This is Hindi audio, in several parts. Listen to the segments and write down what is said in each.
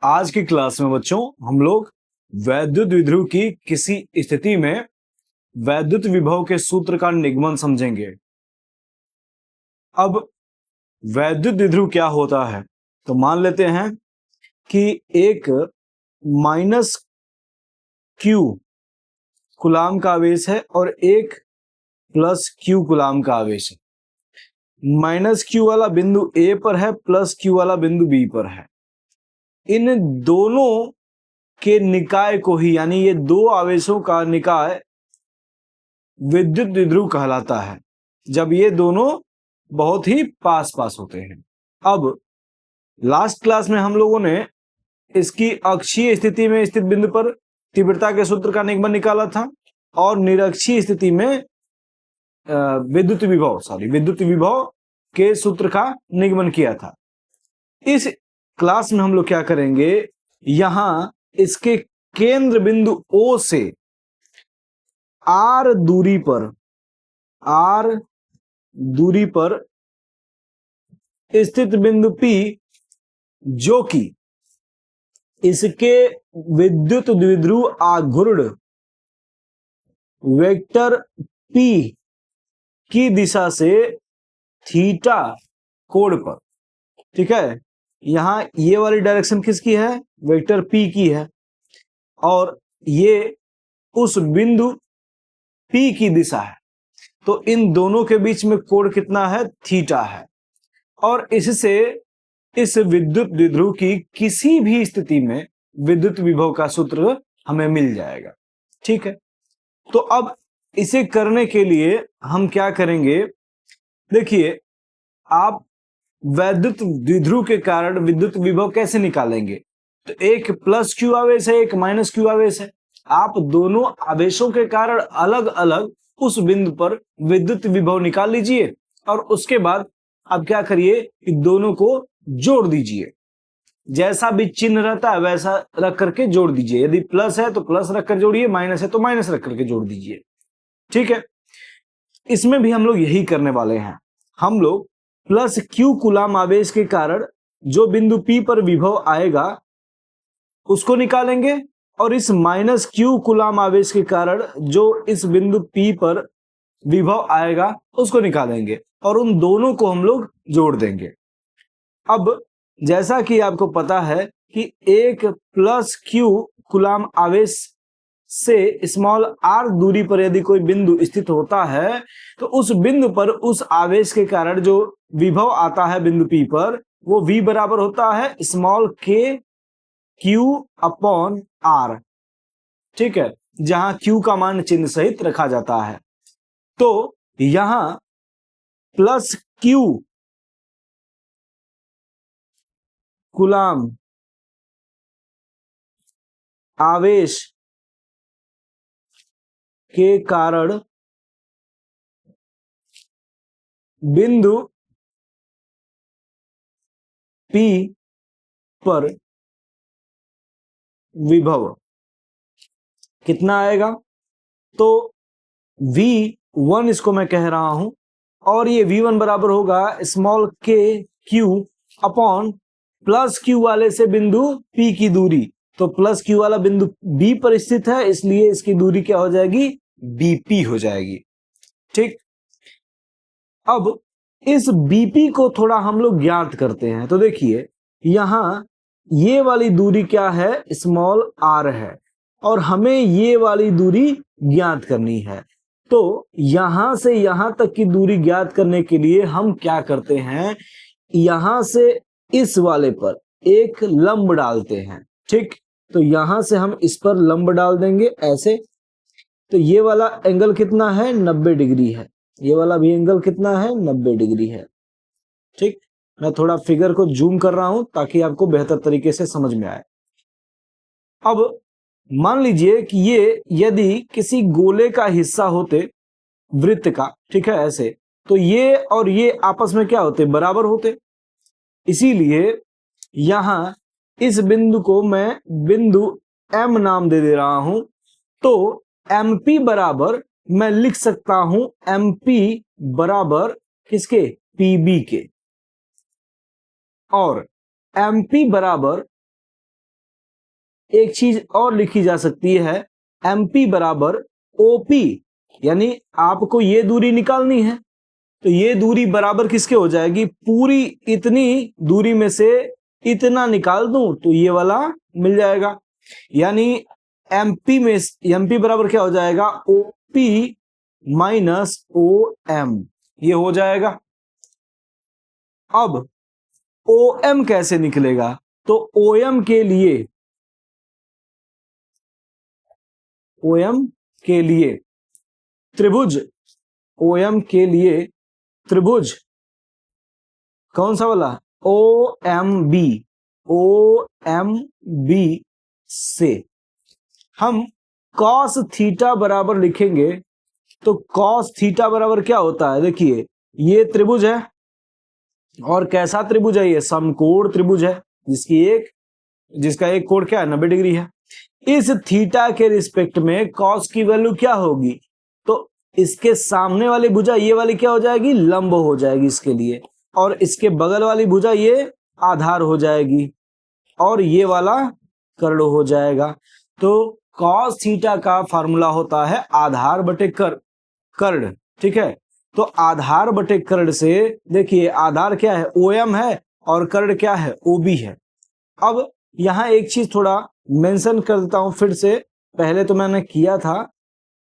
आज की क्लास में बच्चों हम लोग वैद्युत द्विध्रुव की किसी स्थिति में वैद्युत विभव के सूत्र का निगमन समझेंगे। अब वैद्युत द्विध्रुव क्या होता है, तो मान लेते हैं कि एक माइनस क्यू कूलाम का आवेश है और एक प्लस क्यू कूलाम का आवेश है। माइनस क्यू वाला बिंदु ए पर है, प्लस क्यू वाला बिंदु बी पर है। इन दोनों के निकाय को ही, यानी ये दो आवेशों का निकाय विद्युत द्विध्रुव कहलाता है, जब ये दोनों बहुत ही पास पास होते हैं। अब लास्ट क्लास में हम लोगों ने इसकी अक्षीय स्थिति में स्थित बिंदु पर तीव्रता के सूत्र का निगमन निकाला था और निरक्षीय स्थिति में विद्युत विभव के सूत्र का निगमन किया था। इस क्लास में हम लोग क्या करेंगे, यहां इसके केंद्र बिंदु O से R दूरी पर स्थित बिंदु P, जो कि इसके विद्युत द्विध्रुव आघूर्ण वेक्टर P की दिशा से थीटा कोण पर, ठीक है, यहां ये वाली डायरेक्शन किसकी है, वेक्टर P की है, और ये उस बिंदु P की दिशा है। तो इन दोनों के बीच में कोण कितना है, थीटा है। और इससे इस विद्युत द्विध्रुव की किसी भी स्थिति में विद्युत विभव का सूत्र हमें मिल जाएगा। ठीक है, तो अब इसे करने के लिए हम क्या करेंगे, देखिए, आप वैद्युत द्विध्रुव के कारण विद्युत विभव कैसे निकालेंगे। तो एक प्लस क्यू आवेश है, एक माइनस क्यू आवेश है। आप दोनों आवेशों के कारण अलग अलग उस बिंदु पर विद्युत विभव निकाल लीजिए और उसके बाद आप क्या करिए कि दोनों को जोड़ दीजिए। जैसा भी चिन्ह रहता है वैसा रख करके जोड़ दीजिए। यदि प्लस है तो प्लस रखकर जोड़िए, माइनस है तो माइनस रख करके जोड़ दीजिए। ठीक है, इसमें भी हम लोग यही करने वाले हैं। हम लोग प्लस क्यू कूलाम आवेश के कारण जो बिंदु P पर विभव आएगा उसको निकालेंगे और इस माइनस क्यू कूलाम आवेश के कारण जो इस बिंदु P पर विभव आएगा उसको निकालेंगे और उन दोनों को हम लोग जोड़ देंगे। अब जैसा कि आपको पता है कि एक प्लस क्यू कूलाम आवेश से स्मॉल r दूरी पर यदि कोई बिंदु स्थित होता है तो उस बिंदु पर उस आवेश के कारण जो विभव आता है बिंदु P पर, वो V बराबर होता है small k Q upon R। ठीक है, जहां Q का मान चिन्ह सहित रखा जाता है। तो यहां प्लस Q कूलाम आवेश के कारण बिंदु P पर विभव कितना आएगा, तो V1 इसको मैं कह रहा हूं और ये V1 बराबर होगा small k Q upon plus Q वाले से बिंदु P की दूरी। तो प्लस Q वाला बिंदु B पर स्थित है, इसलिए इसकी दूरी क्या हो जाएगी, BP हो जाएगी। ठीक, अब इस BP को थोड़ा हम लोग ज्ञात करते हैं। तो देखिए, यहां ये वाली दूरी क्या है, स्मॉल r है और हमें ये वाली दूरी ज्ञात करनी है। तो यहां से यहां तक की दूरी ज्ञात करने के लिए हम क्या करते हैं, यहां से इस वाले पर एक लंब डालते हैं। ठीक, तो यहां से हम इस पर लंब डाल देंगे ऐसे। तो ये वाला एंगल कितना है, 90 डिग्री है। ये वाला भी एंगल कितना है, 90 डिग्री है। ठीक, मैं थोड़ा फिगर को जूम कर रहा हूं ताकि आपको बेहतर तरीके से समझ में आए। अब मान लीजिए कि ये यदि किसी गोले का हिस्सा होते, वृत्त का, ठीक है, ऐसे, तो ये और ये आपस में क्या होते, बराबर होते। इसीलिए यहां इस बिंदु को मैं बिंदु M नाम दे रहा हूं। तो MP बराबर मैं लिख सकता हूं MP बराबर किसके, PB के, और MP बराबर एक चीज और लिखी जा सकती है, MP बराबर OP, यानी आपको ये दूरी निकालनी है तो ये दूरी बराबर किसके हो जाएगी, पूरी इतनी दूरी में से इतना निकाल दूं तो ये वाला मिल जाएगा। यानी MP बराबर क्या हो जाएगा, OP माइनस OM, ये हो जाएगा। अब OM कैसे निकलेगा, तो OM के लिए त्रिभुज, OM के लिए त्रिभुज कौन सा वाला, OMB से हम cos थीटा बराबर लिखेंगे। तो cos थीटा बराबर क्या होता है, देखिए ये त्रिभुज है और कैसा त्रिभुज है, ये समकोण त्रिभुज है जिसका एक कोण क्या है, 90 डिग्री है। इस थीटा के रिस्पेक्ट में cos की वैल्यू क्या होगी, तो इसके सामने वाली भुजा ये वाली क्या हो जाएगी, लंब हो जाएगी इसके लिए, और इसके बगल वाली भुजा ये आधार हो जाएगी और ये वाला कर्ण हो जाएगा। तो cos थीटा का फॉर्मूला होता है आधार बटे कर्ण, ठीक है। तो आधार बटे कर्ण से देखिए आधार क्या है, OM है और कर्ण क्या है, OB है। अब यहाँ एक चीज थोड़ा मेंशन कर देता हूं फिर से, पहले तो मैंने किया था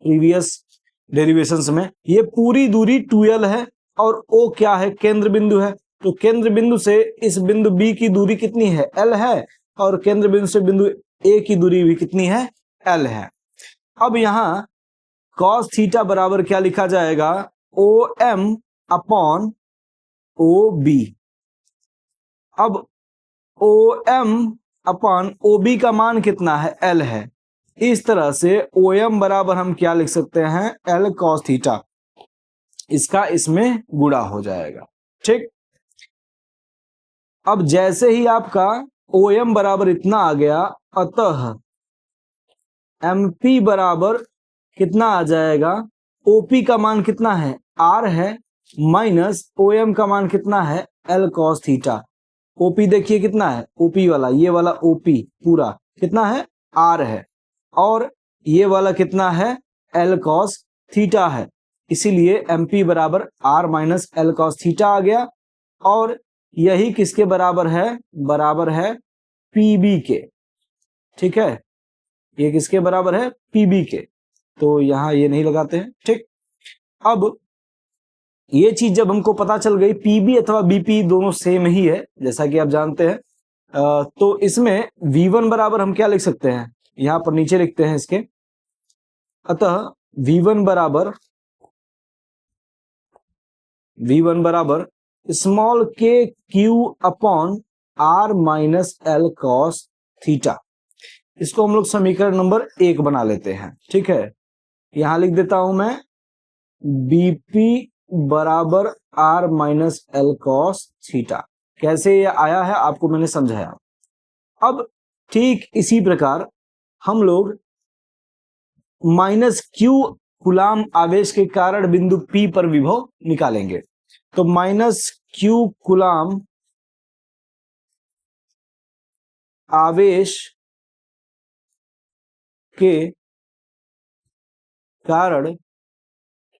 प्रीवियस डेरिवेशंस में। ये पूरी दूरी 2L है और O क्या है, केंद्र बिंदु है। तो केंद्र बिंदु से इस बिंदु B की दूरी कितनी है, L है, और केंद्र बिंदु से बिंदु A की दूरी भी कितनी है, L है। अब यहाँ cos थीटा बराबर क्या लिखा जाएगा, OM अपॉन OB। अब OM अपॉन OB का मान कितना है, L है। इस तरह से OM बराबर हम क्या लिख सकते हैं, L cos थीटा, इसका इसमें गुणा हो जाएगा, ठीक। अब जैसे ही आपका OM बराबर इतना आ गया, अतः MP बराबर कितना आ जाएगा, OP का मान कितना है, R है, माइनस OM का मान कितना है, L cos थीटा। OP देखिए कितना है, OP वाला, ये वाला OP पूरा कितना है, R है, और ये वाला कितना है, L cos थीटा है। इसीलिए MP बराबर R minus L cos theta आ गया, और यही किसके बराबर है, बराबर है PB के, ठीक है। ये किसके बराबर है, PB के। तो यहां ये नहीं लगाते हैं, ठीक। अब ये चीज जब हमको पता चल गई, PB अथवा BP दोनों सेम ही है जैसा कि आप जानते हैं, तो इसमें V1 बराबर हम क्या लिख सकते हैं, यहां पर नीचे लिखते हैं इसके। अतः V1 बराबर small k Q upon R minus L cos theta. इसको हम लोग समीकरण नंबर 1 बना लेते हैं, ठीक है। यहां लिख देता हूं मैं BP बराबर R minus L cos theta. कैसे ये आया है आपको मैंने समझाया। अब ठीक इसी प्रकार हम लोग माइनस Q कूलाम आवेश के कारण बिंदु P पर विभव निकालेंगे। तो माइनस Q कूलाम आवेश के कारण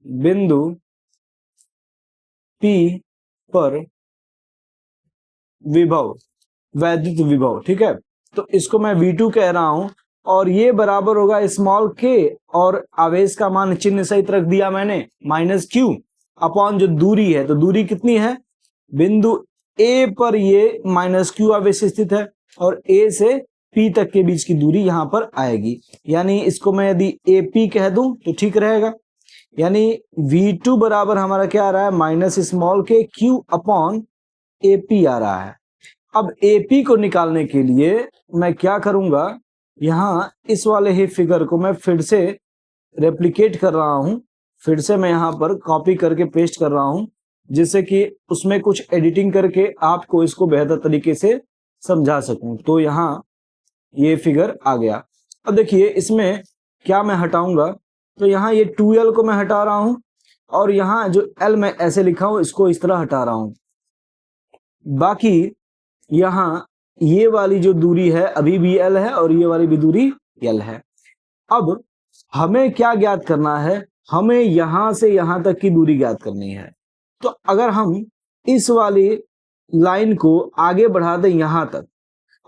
बिंदु P पर विभव, वैद्युत विभव, ठीक है। तो इसको मैं V2 कह रहा हूं, और ये बराबर होगा स्मॉल k, और आवेश का मान चिन्ह सहित रख दिया मैंने माइनस Q अपॉन जो दूरी है, तो दूरी कितनी है, बिंदु A पर ये माइनस Q आवेश स्थित है, और A से P तक के बीच की दूरी यहां पर आएगी। यानी इसको मैं यदि AP कह दूं तो ठीक रहेगा। यानी V2 बराबर हमारा क्या आ रहा है, minus small k Q upon AP आ रहा है। अब AP को निकालने के लिए मैं क्या करूंगा, यहां इस वाले ही फिगर को मैं फिर से रेप्लिकेट कर रहा हूं, फिर से मैं यहां पर कॉपी करके पेस्ट कर रहा हूं, जिससे कि उसमें कुछ एडिटिंग करके आपको इसको बेहतर तरीके से समझा सकूं। तो यहां ये फिगर आ गया। अब देखिए इसमें क्या मैं हटाऊंगा, तो यहाँ ये 2L को मैं हटा रहा हूं, और यहाँ जो L मैं ऐसे लिखा हूं इसको इस तरह हटा रहा हूं। बाकी यहाँ ये वाली जो दूरी है अभी भी l है और ये वाली भी दूरी l है। अब हमें क्या ज्ञात करना है, हमें यहां से यहां तक की दूरी ज्ञात करनी है। तो अगर हम इस वाली लाइन को आगे बढ़ा दें यहां तक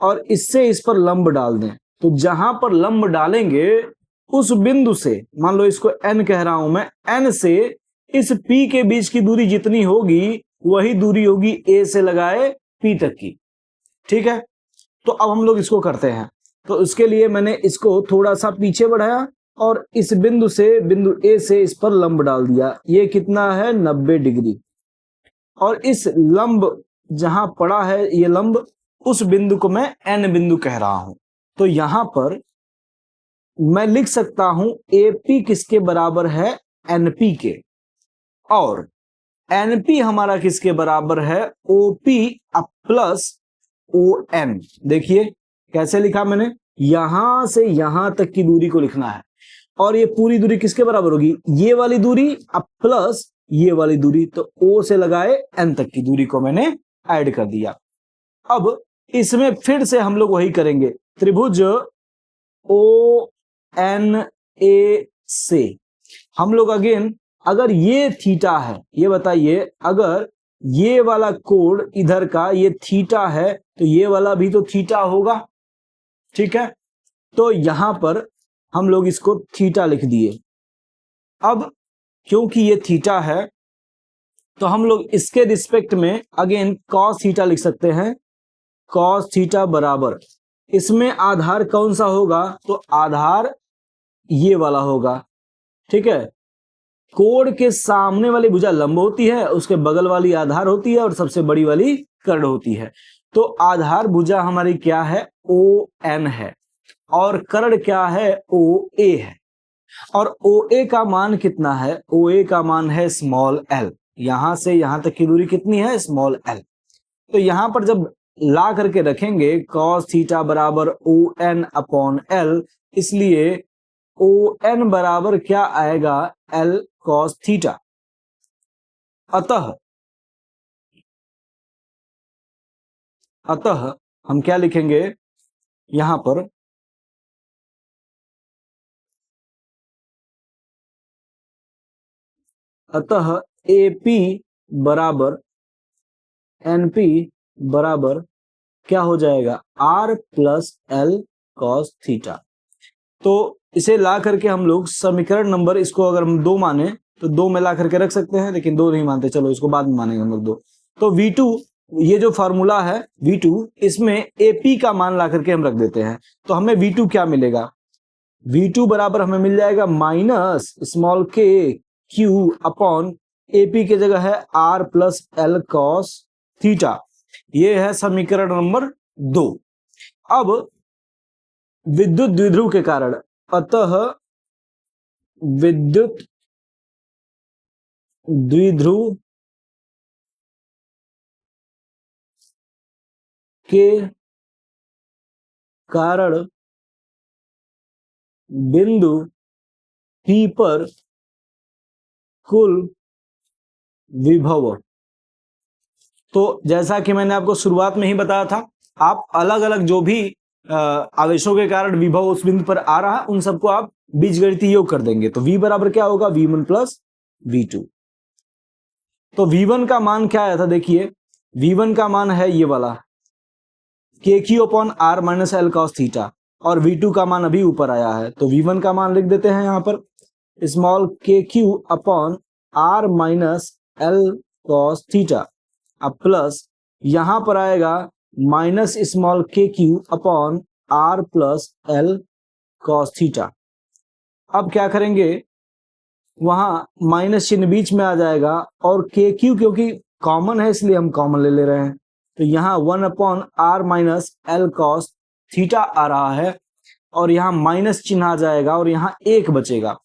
और इससे इस पर लंब डाल दें, तो जहां पर लंब डालेंगे उस बिंदु से, मान लो इसको n कह रहा हूं मैं, n से इस p के बीच की दूरी जितनी होगी वही दूरी होगी a से लगाए p तक की। ठीक है, तो अब हम लोग इसको करते हैं। तो उसके लिए मैंने इसको थोड़ा सा पीछे बढ़ाया और इस बिंदु से, बिंदु A से इस पर लंब डाल दिया। ये कितना है, 90 डिग्री। और इस लंब जहां पड़ा है ये लंब, उस बिंदु को मैं N बिंदु कह रहा हूं। तो यहां पर मैं लिख सकता हूं AP किसके बराबर है, NP के, और NP हमारा किसके बराबर है, OP प्लस ON। देखिए कैसे लिखा मैंने, यहां से यहां तक की दूरी को लिखना है और ये पूरी दूरी किसके बराबर होगी, ये वाली दूरी अब प्लस ये वाली दूरी। तो O से लगाए N तक की दूरी को मैंने ऐड कर दिया। अब इसमें फिर से हम लोग वही करेंगे, त्रिभुज ONA से हम लोग अगेन, अगर ये थीटा है, ये बताइए अगर ये वाला कोण इधर का ये थीटा है तो ये वाला भी तो थीटा होगा। ठीक है, तो यहां पर हम लोग इसको थीटा लिख दिए। अब क्योंकि ये थीटा है तो हम लोग इसके रिस्पेक्ट में अगेन कॉस थीटा लिख सकते हैं। कॉस थीटा बराबर, इसमें आधार कौन सा होगा, तो आधार ये वाला होगा। ठीक है, कोण के सामने वाली भुजा लंब होती है, उसके बगल वाली आधार होती है और सबसे बड़ी वाली कर्ण होती है। तो आधार भुजा हमारी क्या है, ON है, और कर्ण क्या है, OA है। और OA का मान कितना है, OA का मान है स्मॉल l। यहां से यहां तक की दूरी कितनी है, स्मॉल l। तो यहां पर जब ला करके रखेंगे cos थीटा बराबर ON अपॉन l, इसलिए ON बराबर क्या आएगा, L cos थीटा। अतः हम क्या लिखेंगे यहां पर, अतः AP बराबर NP बराबर क्या हो जाएगा, R plus L cos theta. तो इसे ला करके हम लोग समीकरण नंबर, इसको अगर हम 2 माने तो 2 में ला करके रख सकते हैं, लेकिन 2 नहीं मानते, चलो इसको बाद में मानेंगे हम लोग 2। तो V2, ये जो फार्मूला है V2, इसमें AP का मान ला करके हम रख देते हैं। तो हमें V2 क्या मिलेगा, V2 बराबर हमें मिल जाएगा minus small k Q upon AP की जगह है R plus L cos theta. ये है समीकरण नंबर 2। अब विद्युत द्विध्रुव के कारण, अतः विद्युत द्विध्रुव के कारण बिंदु P पर कुल विभव, तो जैसा कि मैंने आपको शुरुआत में ही बताया था, आप अलग अलग जो भी आवेशों के कारण विभव उस बिंदु पर आ रहा है उन सबको आप बीजगणितीय योग कर देंगे। तो V बराबर क्या होगा, V1 प्लस V2। तो V1 का मान क्या आया था, देखिए V1 का मान है ये वाला KQ upon R minus L cos theta, और V2 का मान अभी ऊपर आया है। तो V1 का मान लिख देते हैं यहां पर small KQ upon R minus L cos theta, अब प्लस यहां पर आएगा minus small KQ upon R plus L cos theta. अब क्या करेंगे, वहां माइनस चिन्ह बीच में आ जाएगा और KQ क्योंकि कॉमन है इसलिए हम कॉमन ले ले रहे हैं। तो यहाँ 1 upon R minus L cos theta आ रहा है और यहाँ माइनस चिन्ह आ जाएगा और यहाँ 1 बचेगा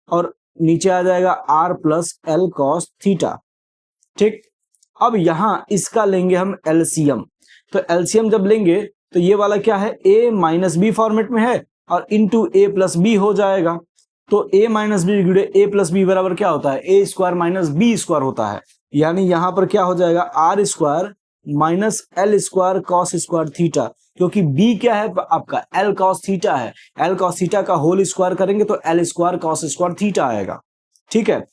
और नीचे आ जाएगा R plus L cos theta. ठीक, अब यहाँ इसका लेंगे हम एलसीएम। तो एलसीएम जब लेंगे तो ये वाला क्या है, a माइनस बी फॉर्मेट में है और इंटू a प्लस बी हो जाएगा। तो a माइनस बी गुणे a प्लस बी बराबर क्या होता है, a square minus b square होता है। यानी यहां पर क्या हो जाएगा, R square minus l square cos square theta, क्योंकि बी क्या है आपका एल कॉस थीटा है, एल कॉस थीटा का होल स्क्वायर करेंगे तो l square cos square theta आएगा। ठीक है,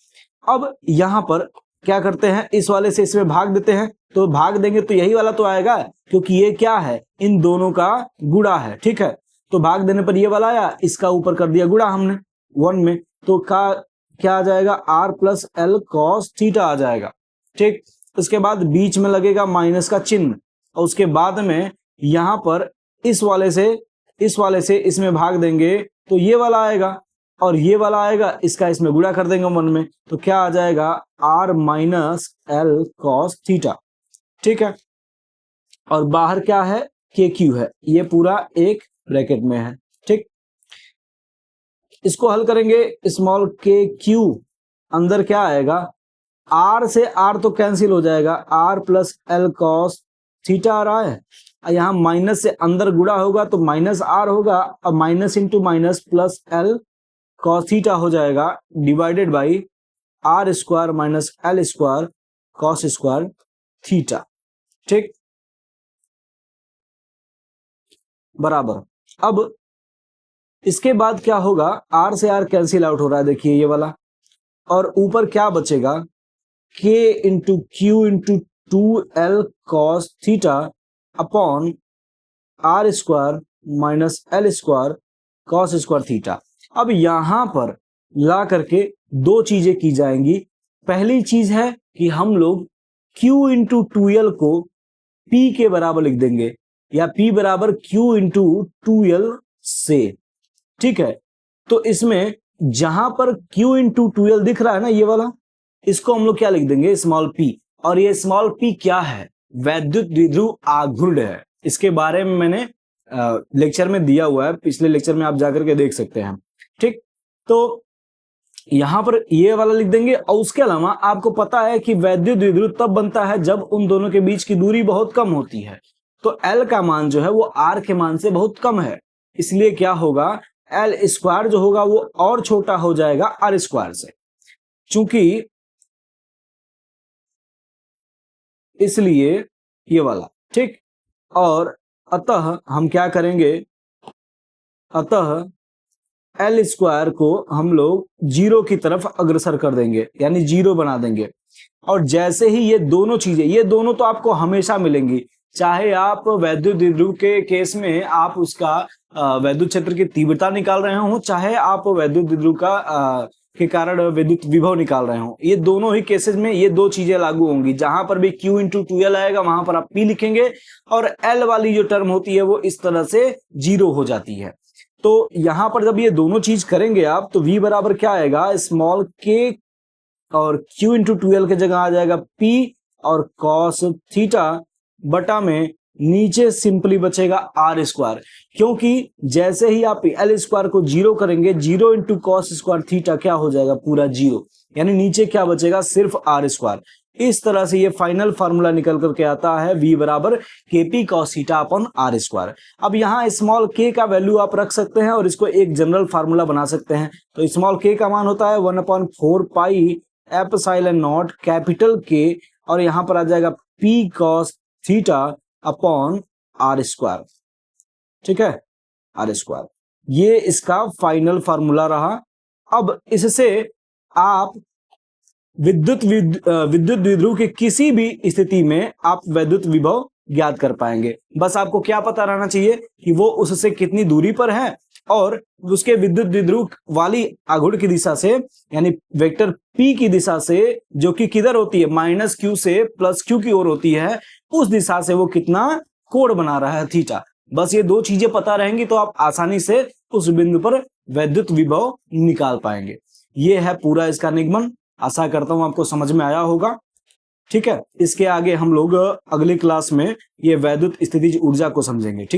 अब यहां पर क्या करते हैं, इस वाले से इसमें भाग देते हैं, तो भाग देंगे तो यही वाला तो आएगा, क्योंकि ये क्या है, इन दोनों का गुणा है। ठीक है, तो भाग देने पर ये वाला आया, इसका ऊपर कर दिया गुणा हमने 1 में, तो क्या आ जाएगा, R plus L cos theta आ जाएगा। ठीक, उसके बाद बीच में लगेगा माइनस का चिन्ह, और उसके बाद में यहां पर इस वाले से इसमें भाग देंगे तो ये वाला आएगा, और ये वाला आएगा, इसका इसमें गुणा कर देंगे 1 में, तो क्या आ जाएगा, r minus l cos theta. ठीक है, और बाहर क्या है, के क्यू है, ये पूरा एक ब्रैकेट में है। ठीक, इसको हल करेंगे, स्मॉल के क्यू, अंदर क्या आएगा, आर से आर तो कैंसिल हो जाएगा, R plus L cos theta आ रहा है, यहां माइनस से अंदर गुणा होगा तो माइनस आर होगा, और minus into minus plus L cos theta हो जाएगा, divided by r square minus l square cos square theta. ठीक, बराबर। अब इसके बाद क्या होगा, आर से आर कैंसिल आउट हो रहा है, देखिए ये वाला, और ऊपर क्या बचेगा, k into q into 2l cos theta upon r square minus l square cos square theta. अब यहां पर ला करके दो चीजें की जाएंगी। पहली चीज है कि हम लोग q इंटू 2l को p के बराबर लिख देंगे, या p बराबर q इंटू 2l से। ठीक है, तो इसमें जहां पर q इंटू 2l दिख रहा है ना, ये वाला, इसको हम लोग क्या लिख देंगे, स्मॉल p, और ये स्मॉल p क्या है, वैद्युत द्विध्रुव आघूर्ण है। इसके बारे में मैंने लेक्चर में दिया हुआ है, पिछले लेक्चर में आप जाकर के देख सकते हैं। ठीक, तो यहां पर ये वाला लिख देंगे, और उसके अलावा आपको पता है कि वैद्युत द्विध्रुव तब बनता है जब उन दोनों के बीच की दूरी बहुत कम होती है, तो L का मान जो है वो R के मान से बहुत कम है, इसलिए क्या होगा, L स्क्वायर जो होगा वो और छोटा हो जाएगा R स्क्वायर से, चूंकि इसलिए ये वाला। ठीक, और अतः हम क्या करेंगे, अतः एल स्क्वायर को हम लोग 0 की तरफ अग्रसर कर देंगे, यानी 0 बना देंगे। और जैसे ही ये दोनों चीजें, ये दोनों तो आपको हमेशा मिलेंगी, चाहे आप वैद्युत द्विध्रुव के केस में आप उसका वैद्युत क्षेत्र की तीव्रता निकाल रहे हो, चाहे आप वैद्युत द्विध्रुव का के कारण विद्युत विभव निकाल रहे हो, ये दोनों ही केसेस में ये दो चीजें लागू होंगी। जहां पर भी q इंटू 2l आएगा वहां पर आप p लिखेंगे, और l वाली जो टर्म होती है वो इस तरह से 0 हो जाती है। तो यहां पर जब ये दोनों चीज करेंगे आप, तो v बराबर क्या आएगा, स्मॉल k, और q इंटू 2l की जगह आ जाएगा p और cos थीटा बटा में नीचे सिंपली बचेगा आर स्क्वायर, क्योंकि जैसे ही आप एल स्क्वायर को 0 करेंगे, 0 इंटू कॉस स्क्वायर थीटा क्या हो जाएगा, पूरा 0, यानी नीचे क्या बचेगा, सिर्फ आर स्क्वायर। इस तरह से ये फाइनल फार्मूला निकल करके आता है, v बराबर kp cos theta upon r square. अब यहाँ स्मॉल k का वैल्यू आप रख सकते हैं और इसको एक जनरल फार्मूला बना सकते हैं। तो स्मॉल k का मान होता है 1/4 pi epsilon naught capital K, और यहाँ पर आ जाएगा p cos theta upon r square. ठीक है, आर स्क्वायर, ये इसका फाइनल फार्मूला रहा। अब इससे आप विद्युत द्विध्रुव के किसी भी स्थिति में आप वैद्युत विभव ज्ञात कर पाएंगे। बस आपको क्या पता रहना चाहिए कि वो उससे कितनी दूरी पर है, और उसके विद्युत द्विध्रुव वाली आघूर्ण की दिशा से, यानी वेक्टर p की दिशा से, जो कि किधर होती है, माइनस q से प्लस q की ओर होती है, उस दिशा से वो कितना कोण बना रहा है, थीटा। बस ये दो चीजें पता रहेंगी तो आप आसानी से उस बिंदु पर वैद्युत विभव निकाल पाएंगे। ये है पूरा इसका निगमन। आशा करता हूं आपको समझ में आया होगा। ठीक है, इसके आगे हम लोग अगली क्लास में ये वैद्युत स्थितिज ऊर्जा को समझेंगे। ठीक है।